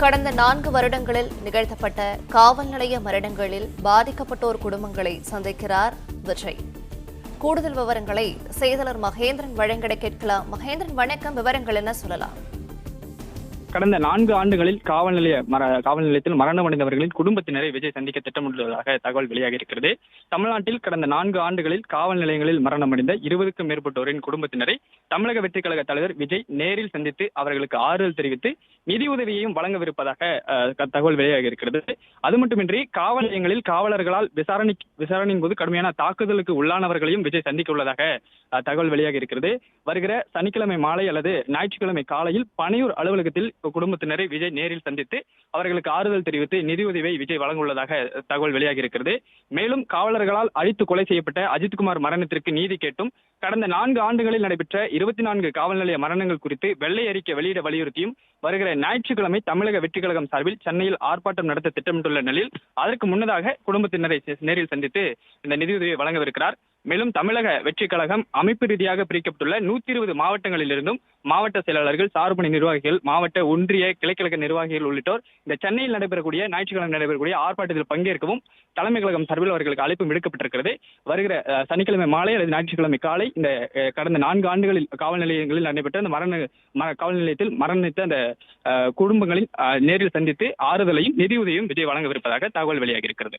கடந்த 4 வருடங்களில் நிகழ்த்தப்பட்ட காவல் நிலைய மரணங்களில் பாதிக்கப்பட்டோர் குடும்பங்களை சந்திக்கிறார் விஜய். கூடுதல் விவரங்களை செய்தியாளர் மகேந்திரன் வழங்கிட கேட்கலாம். மகேந்திரன், வணக்கம். விவரங்கள் என்ன சொல்லலாம்? கடந்த 4 ஆண்டுகளில் காவல் நிலையத்தில் மரணமடைந்தவர்களின் குடும்பத்தினரை விஜய் சந்திக்க திட்டமிட்டுள்ளதாக தகவல் வெளியாகி இருக்கிறது. தமிழ்நாட்டில் கடந்த 4 ஆண்டுகளில் காவல் நிலையங்களில் மரணமடைந்த 20க்கும் மேற்பட்டோரின் குடும்பத்தினரை தமிழக வெற்றிக் கழக தலைவர் விஜய் நேரில் சந்தித்து அவர்களுக்கு ஆறுதல் தெரிவித்து நிதியுதவியையும் வழங்கவிருப்பதாக தகவல் வெளியாகி இருக்கிறது. அது மட்டுமின்றி காவல் நிலையங்களில் காவலர்களால் விசாரணையின் போது கடுமையான தாக்குதலுக்கு உள்ளானவர்களையும் விஜய் சந்திக்க உள்ளதாக தகவல் வெளியாகி இருக்கிறது. வருகிற சனிக்கிழமை மாலை அல்லது ஞாயிற்றுக்கிழமை காலையில் பனையூர் அலுவலகத்தில் குடும்பத்தினரை விஜய் நேரில் சந்தித்து அவர்களுக்கு ஆறுதல் தெரிவித்து நிதியுதவியை விஜய் வழங்க உள்ளதாக தகவல் வெளியாகி இருக்கிறது. மேலும் காவலர்களால் அழித்து கொலை செய்யப்பட்ட அஜித்குமார் மரணத்திற்கு நீதி கேட்டும் கடந்த 4 ஆண்டுகளில் நடைபெற்ற 24 காவல் நிலைய மரணங்கள் குறித்து வெள்ளை அறிக்கை வெளியிட வலியுறுத்தியும் வருகிற ஞாயிற்றுக்கிழமை தமிழக வெற்றிக் கழகம் சார்பில் சென்னையில் ஆர்ப்பாட்டம் நடத்த திட்டமிட்டுள்ள நிலையில் அதற்கு முன்னதாக குடும்பத்தினரை நேரில் சந்தித்து இந்த நிதியுதவியை வழங்கவிருக்கிறார். மேலும் தமிழக வெற்றிக் கழகம் அமைப்பு ரீதியாக பிரிக்கப்பட்டுள்ள 120 மாவட்டங்களிலிருந்தும் மாவட்ட செயலாளர்கள், சார்பணி நிர்வாகிகள், மாவட்ட ஒன்றிய கிளைக்கழக நிர்வாகிகள் உள்ளிட்டோர் இந்த சென்னையில் ஞாயிற்றுக்கிழமை நடைபெறக்கூடிய ஆர்ப்பாட்டத்தில் பங்கேற்கவும் தலைமை கழகம் சார்பில் அவர்களுக்கு அழைப்பு விடுக்கப்பட்டிருக்கிறது. வருகிற சனிக்கிழமை மாலை அல்லது ஞாயிற்றுக்கிழமை காலை இந்த கடந்த 4 ஆண்டுகளில் காவல் நிலையங்களில் நடைபெற்ற அந்த காவல் நிலையத்தில் மரணித்த அந்த குடும்பங்களின் நேரில் சந்தித்து ஆறுதலையும் நிதியுதவியும் விஜய் வழங்கவிருப்பதாக தகவல் வெளியாகி இருக்கிறது.